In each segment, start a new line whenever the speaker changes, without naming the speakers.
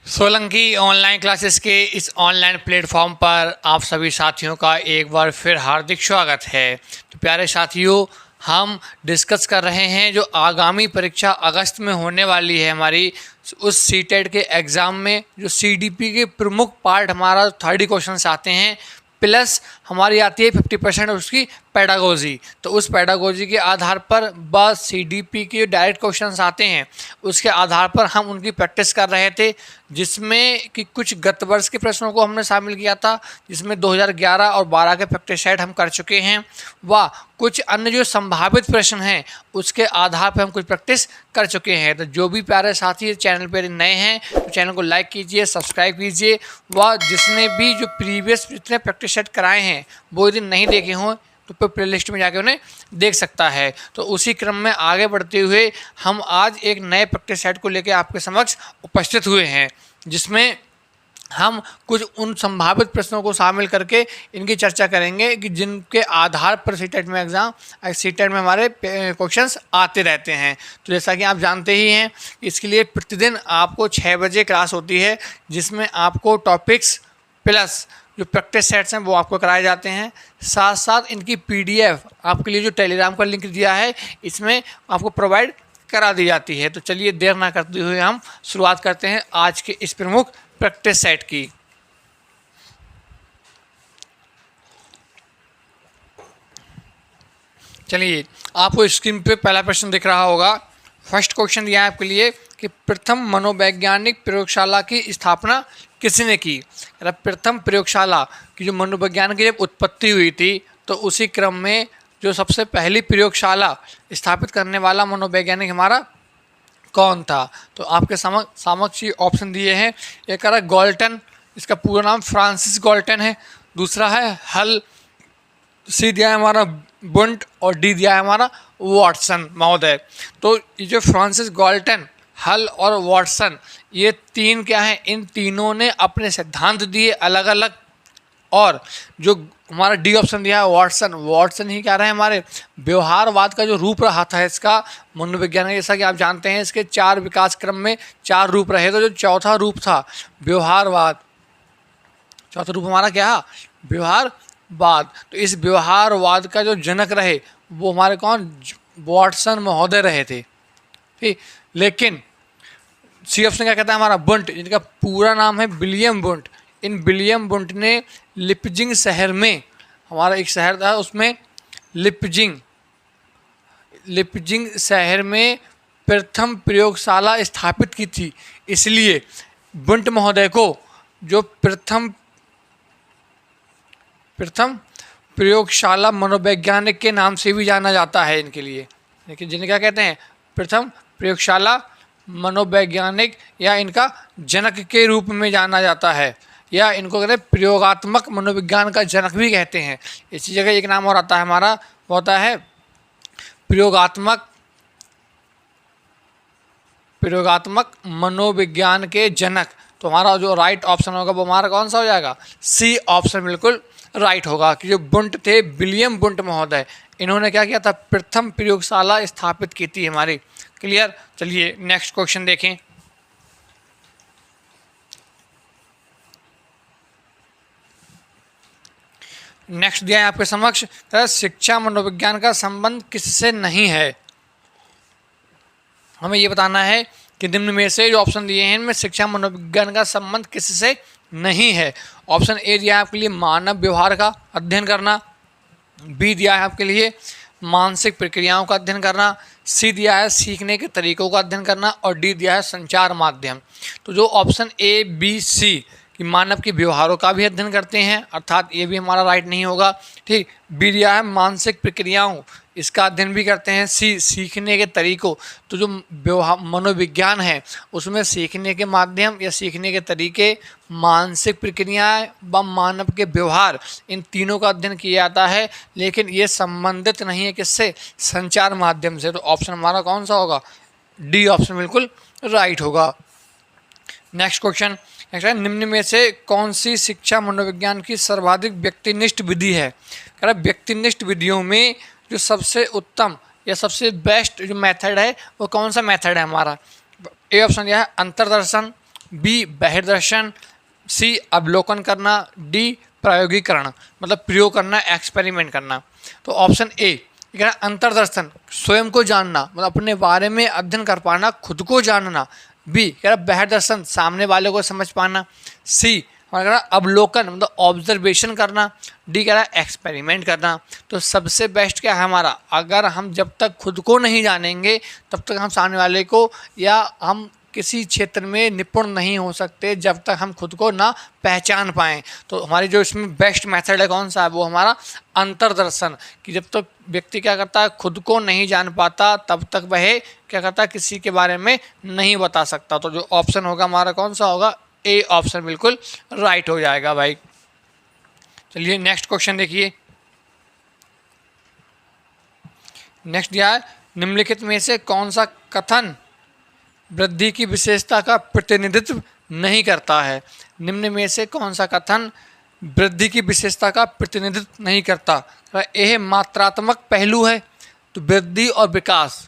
Solanki online classes के इस online platform पर आप सभी साथियों का एक बार फिर हार्दिक स्वागत है। तो प्यारे साथियों, हम डिस्कस कर रहे हैं जो आगामी परीक्षा अगस्त में होने वाली है हमारी, उस सीटेट के एग्ज़ाम में जो सीडीपी के प्रमुख पार्ट हमारा 30 क्वेश्चन आते हैं, प्लस हमारी आती है 50% उसकी पेडागोजी। तो उस पेडागोजी के आधार पर बस सीडीपी के डायरेक्ट क्वेश्चंस आते हैं, उसके आधार पर हम उनकी प्रैक्टिस कर रहे थे, जिसमें कि कुछ गत वर्ष के प्रश्नों को हमने शामिल किया था, जिसमें 2011 और 12 के प्रैक्टिस सेट हम कर चुके हैं, व कुछ अन्य जो संभावित प्रश्न हैं उसके आधार पर हम कुछ प्रैक्टिस कर चुके हैं। तो जो भी प्यारे साथी चैनल पर नए हैं तो चैनल को लाइक कीजिए, सब्सक्राइब कीजिए, व जिसने भी जो प्रीवियस जितने प्रैक्टिस सेट कराए हैं वो यदि नहीं देखे हों तो प्ले लिस्ट में जाके उन्हें देख सकता है। तो उसी क्रम में आगे बढ़ते हुए हम आज एक नए प्रैक्टिस सेट को लेकर आपके समक्ष उपस्थित हुए हैं, जिसमें हम कुछ उन संभावित प्रश्नों को शामिल करके इनकी चर्चा करेंगे कि जिनके आधार पर सीटेट में हमारे क्वेश्चंस आते रहते हैं। तो जैसा कि आप जानते ही हैं, इसके लिए प्रतिदिन आपको 6 बजे क्लास होती है, जिसमें आपको टॉपिक्स प्लस जो प्रैक्टिस सेट्स हैं वो आपको कराए जाते हैं। साथ साथ इनकी पीडीएफ आपके लिए जो टेलीग्राम का लिंक दिया है इसमें आपको प्रोवाइड करा दी जाती है। तो चलिए देर ना करते हुए हम शुरुआत करते हैं आज के इस प्रमुख प्रैक्टिस सेट की। चलिए, आपको स्क्रीन पे पहला प्रश्न दिख रहा होगा। फर्स्ट क्वेश्चन दिया है आपके लिए कि प्रथम मनोवैज्ञानिक प्रयोगशाला की स्थापना किसने की। प्रथम प्रयोगशाला की जो मनोविज्ञान की जब उत्पत्ति हुई थी तो उसी क्रम में जो सबसे पहली प्रयोगशाला स्थापित करने वाला मनोवैज्ञानिक हमारा कौन था। तो आपके समक्ष ऑप्शन दिए हैं। एक कह रहा है गॉल्टन, इसका पूरा नाम फ्रांसिस गॉल्टन है। दूसरा है हल, सी दिया है हमारा बुंट, और डी दिया है हमारा वॉटसन महोदय। तो ये जो फ्रांसिस गॉल्टन, हल और वॉटसन, ये तीन क्या हैं, इन तीनों ने अपने सिद्धांत दिए अलग अलग। और जो हमारा डी ऑप्शन दिया है वॉटसन ही क्या रहे हमारे व्यवहारवाद का जो रूप रहा था इसका मनोविज्ञान, जैसा कि आप जानते हैं इसके 4 विकास क्रम में 4 रूप रहे। तो जो चौथा रूप था व्यवहारवाद, चौथा रूप हमारा क्या है, व्यवहारवाद। तो इस व्यवहारवाद का जो जनक रहे वो हमारे कौन, वॉटसन महोदय रहे थे। ठीक, लेकिन सी ऑप्शन क्या कहता है हमारा बुंट, जिनका पूरा नाम है विलियम बुंट। इन विलियम बुंट ने लिपजिंग शहर में, हमारा एक शहर था उसमें लिपजिंग शहर में प्रथम प्रयोगशाला स्थापित की थी। इसलिए बुंट महोदय को जो प्रथम प्रयोगशाला मनोवैज्ञानिक के नाम से भी जाना जाता है इनके लिए। लेकिन जिन्हें क्या कहते हैं, प्रथम प्रयोगशाला मनोवैज्ञानिक, या इनका जनक के रूप में जाना जाता है, या इनको कहते हैं प्रयोगात्मक मनोविज्ञान का जनक भी कहते हैं। इसी जगह एक नाम और आता है हमारा, वो होता है प्रयोगात्मक मनोविज्ञान के जनक। तो हमारा जो राइट ऑप्शन होगा वो हमारा कौन सा हो जाएगा, सी ऑप्शन बिल्कुल राइट होगा। कि जो बुंट थे, विलियम बुंट महोदय, इन्होंने क्या किया था, प्रथम प्रयोगशाला स्थापित की थी हमारी। क्लियर। चलिए नेक्स्ट क्वेश्चन देखें। नेक्स्ट दिया है आपके समक्ष, शिक्षा मनोविज्ञान का संबंध किससे नहीं है। हमें ये बताना है कि निम्न में से जो ऑप्शन दिए हैं इनमें शिक्षा मनोविज्ञान का संबंध किससे नहीं है। ऑप्शन ए दिया है आपके लिए मानव व्यवहार का अध्ययन करना, बी दिया है आपके लिए मानसिक प्रक्रियाओं का अध्ययन करना, सी दिया है सीखने के तरीकों का अध्ययन करना, और डी दिया है संचार माध्यम। तो जो ऑप्शन ए बी सी कि मानव के व्यवहारों का भी अध्ययन करते हैं, अर्थात ये भी हमारा राइट नहीं होगा। ठीक, बी दिया है मानसिक प्रक्रियाओं, इसका अध्ययन भी करते हैं। सी सीखने के तरीकों, तो जो व्यवहार मनोविज्ञान है उसमें सीखने के माध्यम या सीखने के तरीके, मानसिक प्रक्रियाएं व मानव के व्यवहार, इन तीनों का अध्ययन किया जाता है। लेकिन ये संबंधित नहीं है किससे, संचार माध्यम से। तो ऑप्शन हमारा कौन सा होगा, डी ऑप्शन बिल्कुल राइट होगा। नेक्स्ट क्वेश्चन, निम्न में से कौन सी शिक्षा मनोविज्ञान की सर्वाधिक व्यक्तिनिष्ठ विधि है। कह रहा व्यक्तिनिष्ठ विधियों में जो सबसे उत्तम या सबसे बेस्ट जो मेथड है वो कौन सा मेथड है हमारा। ए ऑप्शन दिया है अंतर्दर्शन, बी बहिर्दर्शन, सी अवलोकन करना, डी प्रायोगिकरण मतलब प्रयोग करना, एक्सपेरिमेंट करना। तो ऑप्शन ए कह रहा है अंतर्दर्शन, स्वयं को जानना मतलब अपने बारे में अध्ययन कर पाना, खुद को जानना। बी कह रहा है बहिर्दर्शन, सामने वाले को समझ पाना। सी कह रहा है अवलोकन मतलब ऑब्जर्वेशन करना। डी कह रहा है एक्सपेरिमेंट करना। तो सबसे बेस्ट क्या है हमारा, अगर हम जब तक खुद को नहीं जानेंगे तब तक हम सामने वाले को या हम किसी क्षेत्र में निपुण नहीं हो सकते जब तक हम खुद को ना पहचान पाएँ। तो हमारी जो इसमें बेस्ट मेथड है कौन सा है, वो हमारा अंतर्दर्शन, कि जब तक व्यक्ति क्या करता है खुद को नहीं जान पाता तब तक वह क्या करता है किसी के बारे में नहीं बता सकता। तो जो ऑप्शन होगा हमारा कौन सा होगा, ए ऑप्शन बिल्कुल राइट हो जाएगा भाई। चलिए नेक्स्ट क्वेश्चन देखिए। नेक्स्ट दिया है निम्नलिखित में से कौन सा कथन वृद्धि की विशेषता का प्रतिनिधित्व नहीं करता है। निम्न में से कौन सा कथन वृद्धि की विशेषता का प्रतिनिधित्व नहीं करता। यह मात्रात्मक पहलू है। तो वृद्धि और विकास,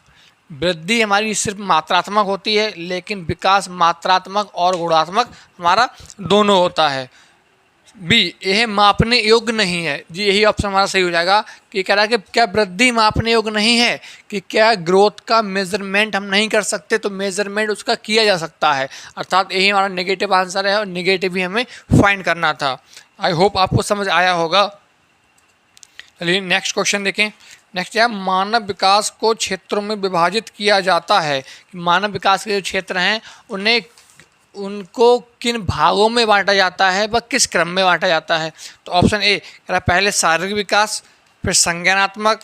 वृद्धि हमारी सिर्फ मात्रात्मक होती है लेकिन विकास मात्रात्मक और गुणात्मक हमारा दोनों होता है। बी यह मापने योग्य नहीं है। जी यही ऑप्शन हमारा सही हो जाएगा कि कह रहा है कि क्या वृद्धि मापने योग्य नहीं है, कि क्या ग्रोथ का मेजरमेंट हम नहीं कर सकते, तो मेजरमेंट उसका किया जा सकता है। अर्थात यही हमारा नेगेटिव आंसर है और नेगेटिव भी हमें फाइंड करना था। आई होप आपको समझ आया होगा। चलिए नेक्स्ट क्वेश्चन देखें। नेक्स्ट है मानव विकास को क्षेत्रों में विभाजित किया जाता है। मानव विकास के जो क्षेत्र हैं उनको किन भागों में बांटा जाता है व किस क्रम में बांटा जाता है। तो ऑप्शन ए कह रहा है पहले शारीरिक विकास, फिर संज्ञानात्मक,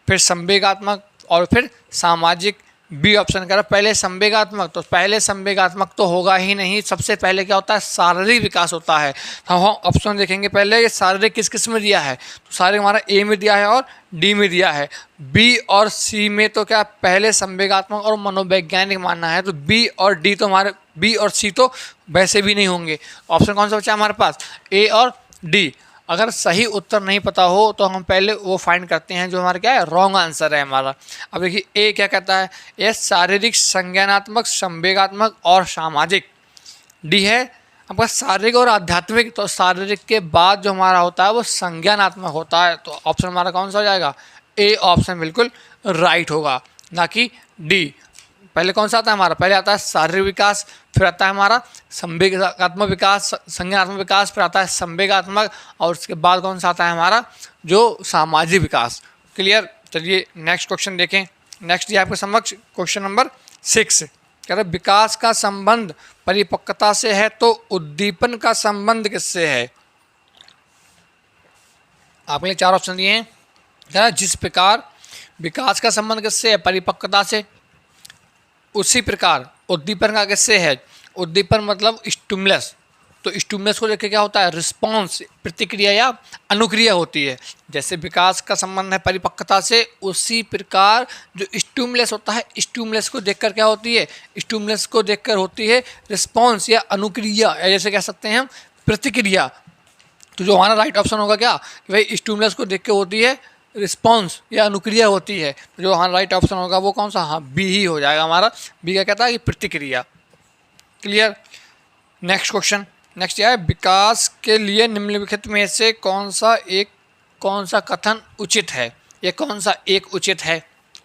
फिर संवेगात्मक और फिर सामाजिक। बी ऑप्शन कह रहा है पहले संवेगात्मक। तो पहले संवेगात्मक तो होगा ही नहीं, सबसे पहले क्या होता है शारीरिक विकास होता है। हम ऑप्शन देखेंगे पहले ये शारीरिक किस किस में दिया है। तो शारीरिक हमारा ए में दिया है और डी में दिया है। बी और सी में तो क्या पहले संवेगात्मक और मनोवैज्ञानिक मानना है। तो बी और डी तो हमारे बी और सी तो वैसे भी नहीं होंगे। ऑप्शन कौन सा बचा हमारे पास, ए और डी। अगर सही उत्तर नहीं पता हो तो हम पहले वो फाइंड करते हैं जो हमारा क्या है रॉन्ग आंसर है हमारा। अब देखिए ए क्या कहता है, ये शारीरिक, संज्ञानात्मक, संवेगात्मक और सामाजिक। डी है आपका शारीरिक और आध्यात्मिक। तो शारीरिक के बाद जो हमारा होता है वो संज्ञानात्मक होता है। तो ऑप्शन हमारा कौन सा हो जाएगा, ए ऑप्शन बिल्कुल राइट होगा, ना कि डी। पहले कौन सा आता है हमारा, पहले आता है शारीरिक विकास, फिर आता है हमारा संवेगात्मक विकास, संज्ञानात्मक विकास, फिर आता है संवेगात्मक और उसके बाद कौन सा आता है हमारा जो सामाजिक विकास। क्लियर। चलिए नेक्स्ट क्वेश्चन देखें। नेक्स्ट ये आपके समक्ष क्वेश्चन नंबर 6 कह रहे विकास का संबंध परिपक्वता से है तो उद्दीपन का संबंध किससे है। आपके लिए 4 ऑप्शन दिए हैं। कह रहा जिस प्रकार विकास का संबंध किससे है, परिपक्वता से, उसी प्रकार उद्दीपन का किससे है। उद्दीपन मतलब स्टिमुलस। तो स्टिमुलस को लेकर क्या होता है, रिस्पॉन्स, प्रतिक्रिया या अनुक्रिया होती है। जैसे विकास का संबंध है परिपक्वता से, उसी प्रकार जो स्टिमुलस होता है, स्टिमुलस को देखकर क्या होती है, स्टिमुलस को देखकर होती है रिस्पॉन्स या अनुक्रिया, या जैसे कह सकते हैं हम प्रतिक्रिया। तो जो हमारा राइट ऑप्शन होगा क्या कि भाई स्टिमुलस को देख के होती है रिस्पॉन्स या अनुक्रिया होती है। तो जो हमारा राइट ऑप्शन होगा वो कौन सा, हाँ बी ही हो जाएगा हमारा। बी क्या कहता है कि प्रतिक्रिया। क्लियर। Next question. नेक्स्ट क्या है, विकास के लिए निम्नलिखित में से कौन सा कथन उचित है। ये कौन सा एक उचित है।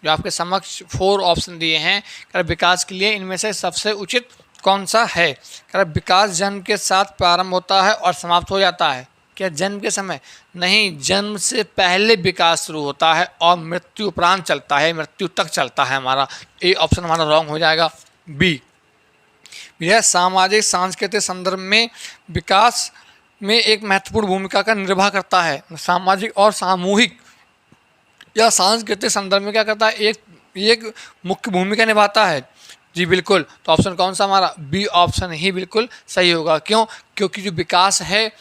जो आपके समक्ष 4 ऑप्शन दिए हैं, कह विकास के लिए इनमें से सबसे उचित कौन सा है। कह विकास जन्म के साथ प्रारंभ होता है और समाप्त हो जाता है। क्या जन्म के समय, नहीं, जन्म से पहले विकास शुरू होता है और मृत्यु उपरांत चलता है, मृत्यु तक चलता है हमारा। ए ऑप्शन हमारा रॉन्ग हो जाएगा। बी यह सामाजिक सांस्कृतिक संदर्भ में विकास में एक महत्वपूर्ण भूमिका का निर्वाह करता है। सामाजिक और सामूहिक या सांस्कृतिक संदर्भ में क्या करता है, एक मुख्य भूमिका निभाता है। जी बिल्कुल। तो ऑप्शन कौन सा हमारा, बी ऑप्शन ही बिल्कुल सही होगा। क्यों, क्योंकि जो विकास है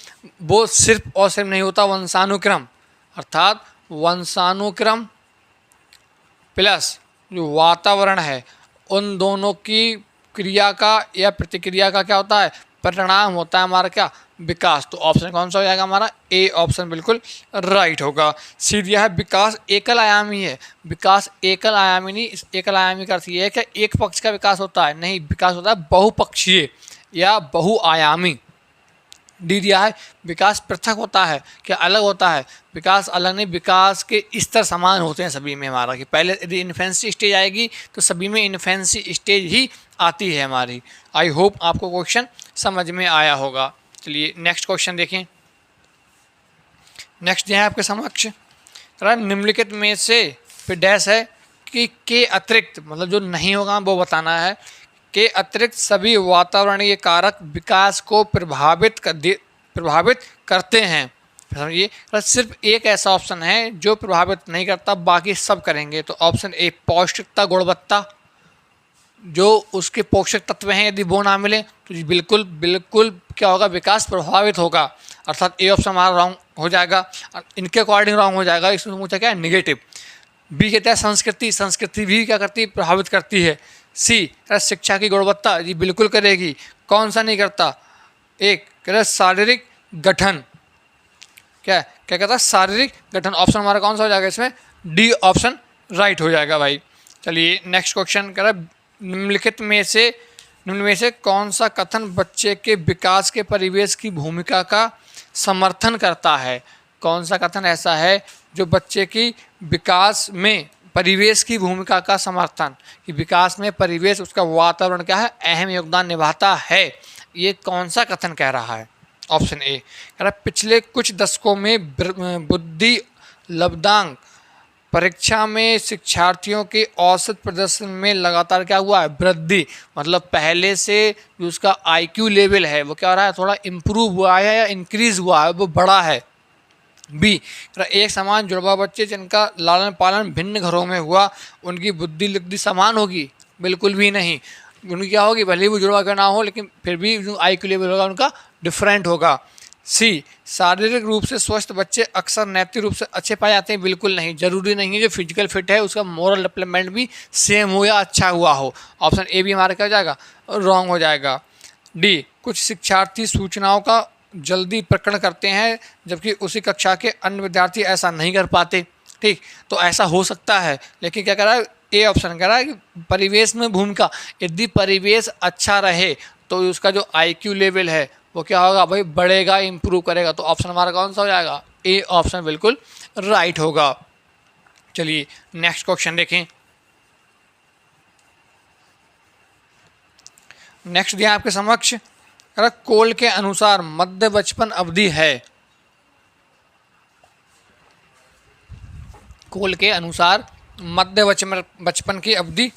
वो सिर्फ और सिर्फ नहीं होता वंशानुक्रम, अर्थात वंशानुक्रम प्लस जो वातावरण है उन दोनों की क्रिया का या प्रतिक्रिया का क्या होता है, परिणाम होता है हमारा क्या, विकास। तो ऑप्शन कौन सा हो जाएगा हमारा, ए ऑप्शन बिल्कुल राइट होगा। सी दिया है विकास एकल आयामी है। विकास एकल आयामी नहीं, एकल आयामी का अर्थ ये है कि एक पक्ष का विकास होता है, नहीं, विकास होता है बहुपक्षीय। या बहुआयामी। डी दिया है विकास पृथक होता है, क्या अलग होता है? विकास अलग नहीं, विकास के स्तर समान होते हैं सभी में हमारा, कि पहले यदि इन्फेंसी स्टेज आएगी तो सभी में इन्फेंसी स्टेज ही आती है हमारी। आई होप आपको क्वेश्चन समझ में आया होगा। चलिए नेक्स्ट क्वेश्चन देखें। नेक्स्ट दिया है आपके समक्ष, निम्नलिखित में से फिर डैश है कि के अतिरिक्त, मतलब जो नहीं होगा वो बताना है, के अतिरिक्त सभी वातावरणीय कारक विकास को प्रभावित करते हैं। समझिए, सिर्फ एक ऐसा ऑप्शन है जो प्रभावित नहीं करता, बाकी सब करेंगे। तो ऑप्शन ए पौष्टिकता गुणवत्ता, जो उसके पोषक तत्व हैं यदि वो ना मिले तो बिल्कुल बिल्कुल क्या होगा, विकास प्रभावित होगा। अर्थात ए ऑप्शन हमारा रॉन्ग हो जाएगा, इनके अकॉर्डिंग रॉन्ग हो जाएगा। इसमें पूछा क्या है, निगेटिव। बी कहता है संस्कृति, संस्कृति भी क्या करती है, प्रभावित करती है। सी शिक्षा की गुणवत्ता, जी बिल्कुल करेगी। कौन सा नहीं करता? एक कह रहा है शारीरिक गठन, क्या कहता है, शारीरिक गठन। ऑप्शन हमारा कौन सा हो जाएगा इसमें? डी ऑप्शन राइट हो जाएगा भाई। चलिए नेक्स्ट क्वेश्चन कह रहा है निम्न में से कौन सा कथन बच्चे के विकास के परिवेश की भूमिका का समर्थन करता है? कौन सा कथन ऐसा है जो बच्चे की विकास में परिवेश की भूमिका का समर्थन, कि विकास में परिवेश, उसका वातावरण क्या है, अहम योगदान निभाता है? ये कौन सा कथन कह रहा है? ऑप्शन ए कह रहा है पिछले कुछ दशकों में बुद्धि लब्धांक परीक्षा में शिक्षार्थियों के औसत प्रदर्शन में लगातार क्या हुआ है, वृद्धि। मतलब पहले से जो उसका आईक्यू लेवल है वो क्या हो रहा है, थोड़ा इम्प्रूव हुआ है या इंक्रीज हुआ है, वो बढ़ा है। बी एक समान जुड़वा बच्चे जिनका लालन पालन भिन्न घरों में हुआ, उनकी बुद्धि लब्धि समान होगी? बिल्कुल भी नहीं। उनकी क्या होगी, भले ही वो जुड़वा का ना हो लेकिन फिर भी जो आईक्यू लेवल होगा उनका डिफरेंट होगा। सी शारीरिक रूप से स्वस्थ बच्चे अक्सर नैतिक रूप से अच्छे पाए जाते हैं? बिल्कुल नहीं, जरूरी नहीं है जो फिजिकल फिट है उसका मोरल डेवलपमेंट भी सेम हो या अच्छा हुआ हो। ऑप्शन ए भी हमारा क्या हो जाएगा, रॉन्ग हो जाएगा। डी कुछ शिक्षार्थी सूचनाओं का जल्दी प्रकरण करते हैं जबकि उसी कक्षा के अन्य विद्यार्थी ऐसा नहीं कर पाते। ठीक, तो ऐसा हो सकता है, लेकिन क्या कह रहा है, ए ऑप्शन कह रहा है कि परिवेश में भूमिका, यदि परिवेश अच्छा रहे तो उसका जो आईक्यू लेवल है वो क्या होगा भाई, बढ़ेगा, इम्प्रूव करेगा। तो ऑप्शन हमारा कौन सा हो जाएगा, ए ऑप्शन बिल्कुल राइट होगा। चलिए नेक्स्ट क्वेश्चन देखें। नेक्स्ट दिया आपके समक्ष, कोल के अनुसार मध्य बचपन अवधि है। कोल के अनुसार मध्य बचपन की अवधि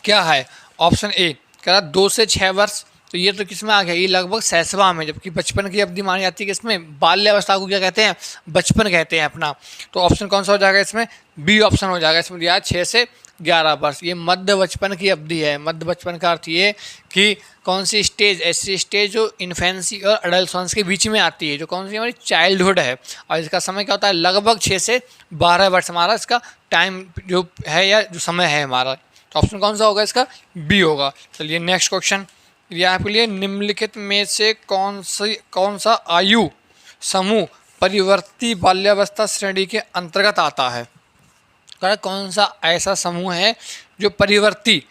क्या है? ऑप्शन ए कह रहा 2 से 6 वर्ष। तो ये तो किस में आ गया, ये लगभग सैसवा में, जबकि बचपन की अवधि मानी जाती है कि इसमें बाल्यावस्था को क्या कहते हैं, बचपन कहते हैं अपना। तो ऑप्शन कौन सा हो जाएगा इसमें? बी ऑप्शन हो जाएगा। इसमें दिया 6 से 11 वर्ष, ये मध्य बचपन की अवधि है। मध्य बचपन का अर्थ ये कि कौन सी स्टेज, ऐसी स्टेज जो इन्फेंसी और एडल्सोंस के बीच में आती है, जो कौन सी हमारी चाइल्डहुड है, और इसका समय क्या होता है, लगभग 6 से 12 वर्ष हमारा इसका टाइम जो है या जो समय है हमारा। तो ऑप्शन कौन सा होगा इसका? बी होगा। चलिए नेक्स्ट क्वेश्चन यह आपके लिए, निम्नलिखित में से कौन सा आयु समूह परिवर्ती बाल्यावस्था श्रेणी के अंतर्गत आता है? कौन सा ऐसा समूह है जो परिवर्ती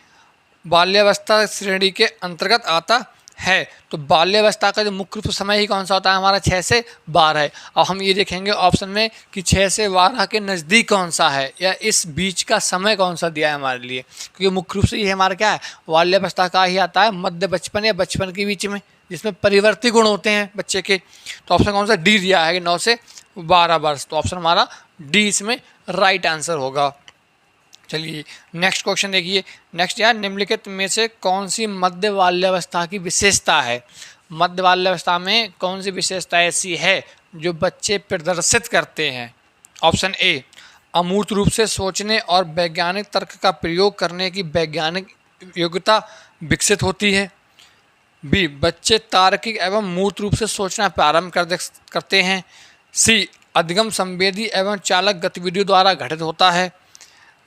बाल्यावस्था श्रेणी के अंतर्गत आता है? तो बाल्यावस्था का जो मुख्य रूप समय ही कौन सा होता है हमारा, 6 से 12 है। और हम ये देखेंगे ऑप्शन में कि 6 से 12 के नज़दीक कौन सा है या इस बीच का समय कौन सा दिया है हमारे लिए, क्योंकि मुख्य रूप से ये हमारा क्या है, बाल्यावस्था का ही आता है, मध्य बचपन या बचपन के बीच में, जिसमें परिवर्ती गुण होते हैं बच्चे के। तो ऑप्शन कौन सा? डी दिया है कि 9 से 12 वर्ष। तो ऑप्शन हमारा डी इसमें राइट आंसर होगा। चलिए नेक्स्ट क्वेश्चन देखिए। नेक्स्ट यार, निम्नलिखित में से कौन सी मध्य बाल्यावस्था की विशेषता है? मध्य बाल्यावस्था में कौन सी विशेषता ऐसी है जो बच्चे प्रदर्शित करते हैं? ऑप्शन ए अमूर्त रूप से सोचने और वैज्ञानिक तर्क का प्रयोग करने की वैज्ञानिक योग्यता विकसित होती है। बी बच्चे तार्किक एवं मूर्त रूप से सोचना प्रारंभ करते हैं। सी अधिगम संवेदी एवं चालक गतिविधियों द्वारा घटित होता है।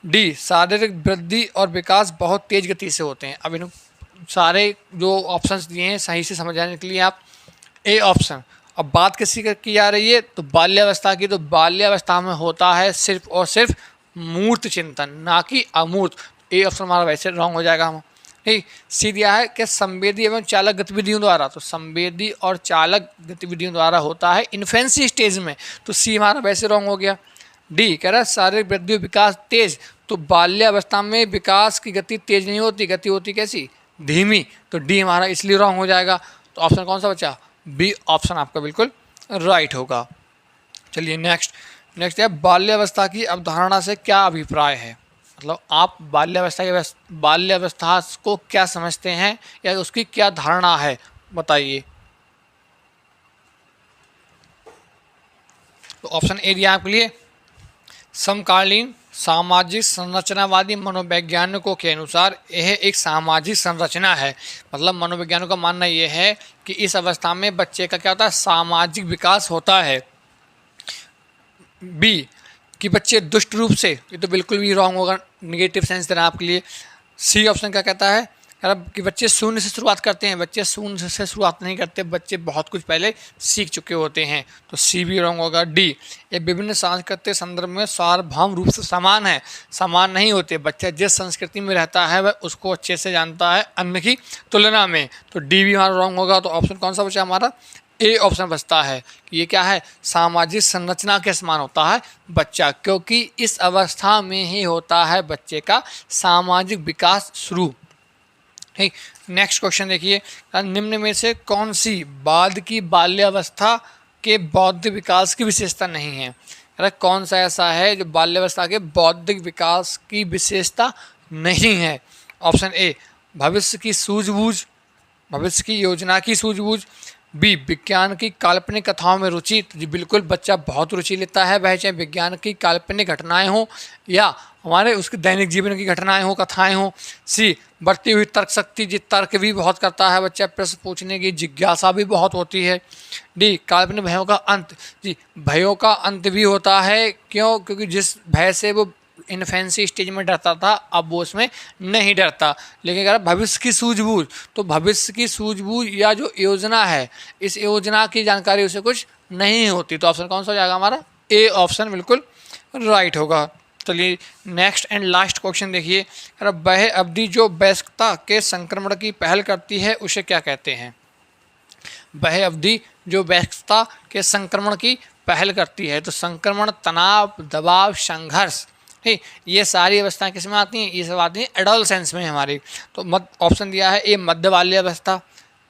डी शारीरिक वृद्धि और विकास बहुत तेज गति से होते हैं। अब इन सारे जो ऑप्शंस दिए हैं सही से समझ जाने के लिए आप ए ऑप्शन। अब बात किसी की जा रही है तो बाल्यावस्था की, तो बाल्यावस्था में होता है सिर्फ और सिर्फ मूर्त चिंतन, ना कि अमूर्त। ए ऑप्शन हमारा वैसे रॉन्ग हो जाएगा। हम ठीक। सी दिया है कि संवेदी एवं चालक गतिविधियों द्वारा, तो संवेदी और चालक गतिविधियों द्वारा होता है इन्फेंसी स्टेज में, तो सी हमारा वैसे रॉन्ग हो गया। डी कह रहा है शारीरिक वृद्धि विकास तेज, तो बाल्यावस्था में विकास की गति तेज नहीं होती, गति होती कैसी, धीमी, तो डी हमारा इसलिए रॉन्ग हो जाएगा। तो ऑप्शन कौन सा बचा, बी ऑप्शन आपका बिल्कुल राइट होगा। चलिए नेक्स्ट है बाल्यावस्था की अवधारणा से क्या अभिप्राय है, मतलब आप बाल्यावस्था को क्या समझते हैं या उसकी क्या धारणा है, बताइए। तो ऑप्शन ए दिया आपके लिए, समकालीन सामाजिक संरचनावादी मनोवैज्ञानिकों के अनुसार यह एक सामाजिक संरचना है, मतलब मनोवैज्ञानिकों का मानना यह है कि इस अवस्था में बच्चे का क्या होता है, सामाजिक विकास होता है। बी कि बच्चे दुष्ट रूप से, ये तो बिल्कुल भी रॉन्ग होगा, निगेटिव सेंस देना आपके लिए। सी ऑप्शन क्या कहता है कि बच्चे शून्य से शुरुआत करते हैं, बच्चे शून्य से शुरुआत नहीं करते, बच्चे बहुत कुछ पहले सीख चुके होते हैं, तो सी भी रॉन्ग होगा। डी ये विभिन्न सांस्कृतिक संदर्भ में सार्वभौम रूप से समान है, समान नहीं होते, बच्चा जिस संस्कृति में रहता है वह उसको अच्छे से जानता है अन्य की तुलना में, तो डी भी हमारा रॉन्ग होगा। तो ऑप्शन कौन सा बचा हमारा, ए ऑप्शन बचता है कि ये क्या है, सामाजिक संरचना के समान होता है बच्चा, क्योंकि इस अवस्था में ही होता है बच्चे का सामाजिक विकास शुरू। ठीक। नेक्स्ट क्वेश्चन देखिए, निम्न में से कौन सी बाद की बाल्यावस्था के बौद्धिक विकास की विशेषता नहीं है, अरे कौन सा ऐसा है जो बाल्यावस्था के बौद्धिक विकास की विशेषता नहीं है। ऑप्शन ए भविष्य की सूझबूझ, भविष्य की योजना की सूझबूझ। बी विज्ञान की काल्पनिक कथाओं में रुचि, तो जी बिल्कुल बच्चा बहुत रुचि लेता है, वह चाहे विज्ञान की काल्पनिक घटनाएं हो या हमारे उसके दैनिक जीवन की घटनाएं हो, कथाएं हो। सी बढ़ती हुई तर्क शक्ति, जी तर्क भी बहुत करता है बच्चा, प्रश्न पूछने की जिज्ञासा भी बहुत होती है। डी काल्पनिक भयों का अंत, जी भयों का अंत भी होता है, क्यों, क्योंकि जिस भय से वो इन्फेंसी स्टेज में डरता था अब वो उसमें नहीं डरता। लेकिन अगर भविष्य की सूझबूझ, तो भविष्य की सूझबूझ या जो योजना है इस योजना की जानकारी उसे कुछ नहीं होती, तो ऑप्शन कौन सा हो जाएगा हमारा, ए ऑप्शन बिल्कुल राइट होगा। चलिए नेक्स्ट एंड लास्ट क्वेश्चन देखिए, वह अवधि जो वयस्कता के संक्रमण की पहल करती है उसे क्या कहते हैं। वह अवधि जो वयस्कता के संक्रमण की पहल करती है, तो संक्रमण, तनाव, दबाव, संघर्ष, ठीक, ये सारी अवस्थाएं किस में आती हैं, ये सब आती हैं एडोलसेंस में हमारी। तो ऑप्शन दिया है ए मध्य बाल्यावस्था,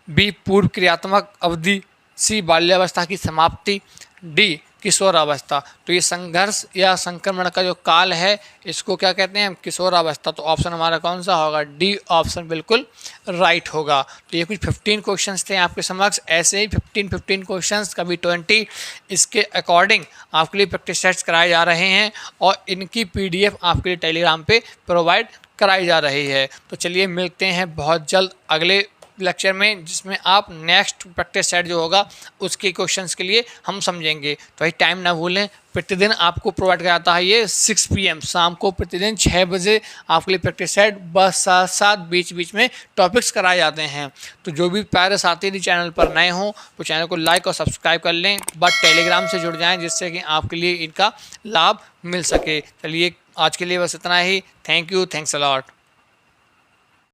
बी पूर्व क्रियात्मक अवधि, सी बाल्यावस्था की समाप्ति, डी किशोरावस्था। तो ये संघर्ष या संक्रमण का जो काल है इसको क्या कहते हैं, किशोरावस्था। तो ऑप्शन हमारा कौन सा होगा, डी ऑप्शन बिल्कुल राइट होगा। तो ये कुछ 15 क्वेश्चंस थे आपके समक्ष, ऐसे ही 15 क्वेश्चंस कभी 20 इसके अकॉर्डिंग आपके लिए प्रैक्टिस सेट्स कराए जा रहे हैं और इनकी PDF आपके लिए टेलीग्राम पे प्रोवाइड कराई जा रही है। तो चलिए मिलते हैं बहुत जल्द अगले लेक्चर में, जिसमें आप नेक्स्ट प्रैक्टिस सेट जो होगा उसके क्वेश्चंस के लिए हम समझेंगे। तो भाई टाइम ना भूलें, प्रतिदिन आपको प्रोवाइड कराता है ये 6 PM शाम को, प्रतिदिन 6 बजे आपके लिए प्रैक्टिस सेट, बस साथ साथ बीच बीच में टॉपिक्स कराए जाते हैं। तो जो भी प्यारे साथी यदि चैनल पर नए हों वो चैनल को लाइक और सब्सक्राइब कर लें, बट टेलीग्राम से जुड़ जाएँ जिससे कि आपके लिए इनका लाभ मिल सके। चलिए आज के लिए बस इतना ही, thank you, thanks a lot.